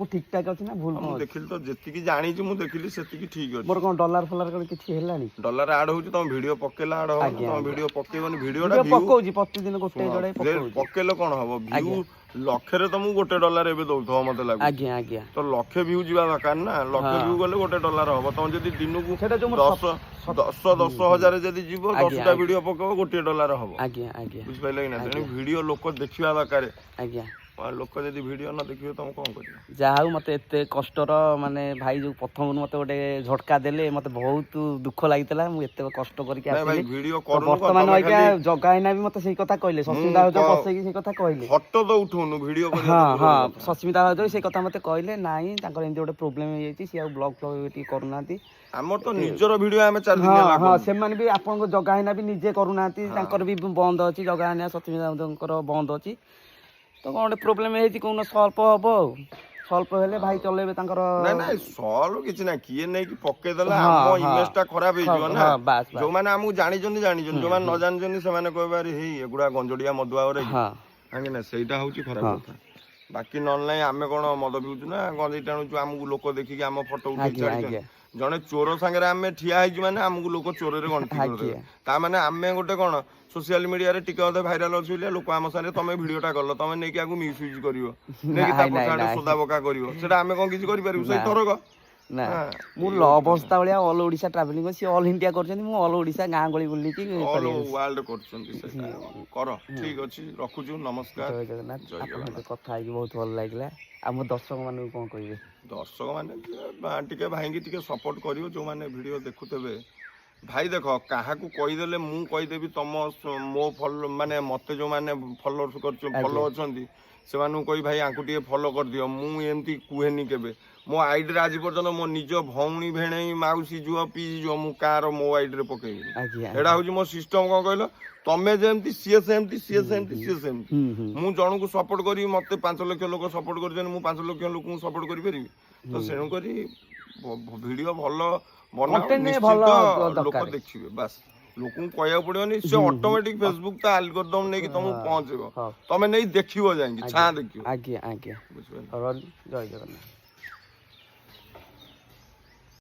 ମୁଁ ଠିକ ଠାକ ଅଛି ନା ଭୁଲ? ମୁଁ ଦେଖିଲି ତ ଯେତିକି ଜାଣିଛି ମୁଁ ଦେଖିଲି ସେତିକି ଠିକ ଅଛି। ମୋର କଣ ଡଲାର ଫଲାର କଣ କିଛି ହେଲାନି? ଡଲାର ଆଡ ହଉଛି ତମ ଭିଡିଓ ପକେଇଲା ଆଡ ହବ ନା? ତମ ଭିଡିଓ ପକେଇବନି ଭିଡିଓଟା ପକଉଛି ପ୍ରତିଦିନ ଗୋଟେ ଯୋଡେ ପକଉଛି। ପକେଇଲେ କଣ ହବ? ଭିଉ ଲକ୍ଷରେ ତମକୁ $1 ଏବେ ଦଉଥିବ ମତେ ଲାଗୁଛି। ଆଜ୍ଞା ଆଜ୍ଞା। ତ ଲକ୍ଷେ ଭିଉ ଯିବା ଦରକାର ନା। ଲକ୍ଷେ ଭିଉ ଗଲେ $1 ହବ। ତମେ ଯଦି ଦିନକୁ 10,000 ଯଦି ଯିବ 10ଟା ଭିଡିଓ ପକେଇବ $1 ହବ। ଆଜ୍ଞା ଆଜ୍ଞା। ବୁଝିପାରିଲେ କି ନା? ତେଣୁ ଭିଡିଓ ଲୋକ ଦେଖିବା ଦରକାର। ଆଜ୍ଞା। ଲୋକ ଯଦି ଭିଡିଓ ନ ଦେଖିବେ ତମେ କଣ କରିବ? ଯାହା ହଉ ମତେ ଏତେ କଷ୍ଟର ମାନେ ଭାଇ ଯୋଉ ପ୍ରଥମରୁ ମତେ ଗୋଟେ ଝଟକା ଦେଲେ ମତେ ବହୁତ ଦୁଃଖ ଲାଗିଥିଲା। ମୁଁ ଏତେ କଷ୍ଟ କରିକି ଆସିଲି। ବର୍ତ୍ତମାନ ଆଜ୍ଞା ଜଗା ହେଇନା ବି ମତେ ସେଇ କଥା କହିଲେ, ସସ୍ମିତା ଭାଉଜ ବସେଇକି ସେଇ କଥା କହିଲେ। ଫଟୋ ତ ଉଠଉନୁ ଭିଡିଓ କରିବା। ହଁ ସସ୍ମିତା ଭାଉଜ ସେଇ କଥା ମତେ କହିଲେ, ନାଇଁ ତାଙ୍କର ଏମିତି ଗୋଟେ ପ୍ରୋବ୍ଲେମ ହେଇଯାଇଛି, ସିଏ ଆଉ ବ୍ଲଗ ଫ୍ଲଗ ଟିକେ କରୁନାହାନ୍ତି। ଆମର ତ ନିଜର ଭିଡିଓ ଆମେ ହଁ ସେମାନେ ବି ଆପଣଙ୍କ ଜଗା ହେଇନା ବି ନିଜେ କରୁନାହାନ୍ତି, ତାଙ୍କର ବି ବନ୍ଦ ଅଛି। ଜଗା ହେଇନା ସସ୍ମିତା ଭାଉଜଙ୍କର ବନ୍ଦ ଅଛି। ତ କଣ ଗୋଟେ ପ୍ରୋବ୍ଲେମ ହେଇଛି, କୋଉନ ସଲ୍ଭ ହବ ଆଉ। ସଲ୍ଭ ହେଲେ ଭାଇ ଚଲେଇବେ ତାଙ୍କର। ନାଇଁ ସଲ୍ଭ କିଛି ନାହିଁ, କିଏ ନେଇକି ପକେଇଦେଲା ଆମ ଇମେଜ ଟା ଖରାପ ହେଇଯିବ ନା। ଯୋଉମାନେ ଆମକୁ ଜାଣିଛନ୍ତି ଯୋଉମାନେ ନ ଜାଣିଛନ୍ତି ସେମାନେ କହିବେ ହେଇ ଏଗୁଡା ଗଞ୍ଜଡିଆ ମଦୁଆ ଗୁରା କାହିଁକି ନା ସେଇଟା ହଉଛି ଖରାପ କଥା। ବାକି ନହେଲେ ନାହିଁ ଆମେ କଣ ମଦ ପିଉଛୁ ନା ଗଞ୍ଜେଇ ଟାଣୁଛୁ ଆମକୁ ଲୋକ ଦେଖିକି ଆମ ଫଟୋ ଉଠେଇ ଛାଡିଛନ୍ତି। ଜଣେ ଚୋର ସାଙ୍ଗରେ ଆମେ ଠିଆ ହେଇଛୁ ମାନେ ଆମକୁ ଲୋକ ଚୋରରେ ଗଣତି କରିଦେବେ। ତା ମାନେ ଆମେ ଗୋଟେ କଣ ସୋସିଆଲ ମିଡିଆରେ ଟିକେ ଅଧେ ଭାଇରାଲ ଅଛି ବୋଲି ଲୋକ ଆମ ସାଙ୍ଗରେ ତମେ ଭିଡିଓଟା କଲ, ତମେ ନେଇକି ଆକୁ ମିସୟୁଜ କରିବ, ନେଇକି ତା ପଛ ଆଡେ ସୋଦା ପକା କରିବ, ସେଟା ଆମେ କଣ କିଛି କରିପାରିବୁ? ସେଇ ଥରକ ନା ମୁଁ ଅବସ୍ଥା ଭଳିଆ ଅଲ ଓଡିଶା ଟ୍ରାଭେଲିଂ ଅଛି, ଅଲ ଇଣ୍ଡିଆ କରୁଛନ୍ତି, ମୁଁ ଅଲ ଓଡିଶା ଗାଁ ଗଳି ବୁଲିକି ଅଲ ୱାର୍ଲଡ କରୁଛନ୍ତି। ସେଇଟା କର, ଠିକ ଅଛି, ରଖୁଛୁ, ନମସ୍କାର, ଜୟ ଜଗନ୍ନାଥ। ଆପଣଙ୍କ ସହିତ କଥା ହେଇକି ବହୁତ ଭଲ ଲାଗିଲା। ଆଉ ମୋ ଦର୍ଶକ ମାନଙ୍କୁ କଣ କହିବେ? ଦର୍ଶକ ମାନେ ଟିକେ ଭାଇଙ୍କି ଟିକେ ସପୋର୍ଟ କରିବ, ଯୋଉମାନେ ଭିଡିଓ ଦେଖୁଥିବେ। ଭାଇ ଦେଖ, କାହାକୁ କହିଦେଲେ ମୁଁ କହିଦେବି ତମ ମୋ ମାନେ ମତେ ଯୋଉମାନେ ଫଲୋ ଅଛନ୍ତି ସେମାନଙ୍କୁ କହି ଭାଇ ଆଙ୍କୁ ଟିକେ ଫଲୋ କରିଦିଅ। ମୁଁ ଏମିତି କୁହେନି କେବେ। ମୋ ଆଇଡିରେ ଆଜି ପର୍ଯ୍ୟନ୍ତ ମୋ ନିଜ ଭଉଣୀ ଭେଣେଇ ମାଉସୀ ଝୁଅ ପିଇସି ଝୁଅ ମୁଁ କାହାର ମୋ ଆଇଡିରେ ପକେଇବିନି। ଏଇଟା ହଉଛି ମୋ ସିଷ୍ଟମ। କଣ କହିଲ? ତମେ ଯେମିତି ସିଏ ସେମିତି, ସିଏ ସେମିତି, ସିଏ ସେମିତି। ମୁଁ ଜଣକୁ ସପୋର୍ଟ କରିବି, ମତେ 5 ଲକ୍ଷ ଲୋକ ସପୋର୍ଟ କରିଛନ୍ତି, ମୁଁ 5 ଲକ୍ଷ ଲୋକଙ୍କୁ ସପୋର୍ଟ କରିପାରିବି? ତ ତେଣୁକରି ଭିଡିଓ ଭଲ ବନାଅ, ନିଶ୍ଚିତ ଲୋକ ଦେଖିବେ। ବାସ୍, ଲୋକଙ୍କୁ କହିବାକୁ ପଡିବନି, ସେ ଅଟୋମେଟିକ ଫେସବୁକ୍ ତା ଆଲଗୋରିଦମ ନେଇକି ତମକୁ ପହଞ୍ଚେଇବ। ତମେ ନେଇ ଦେଖିବ, ଯାଇକି ଛାଁ ଦେଖିବ। ଆଜ୍ଞା ଆଜ୍ଞା। ବୁଝିପାରିଲ? ଜୟ ଜଗନ୍ନାଥ।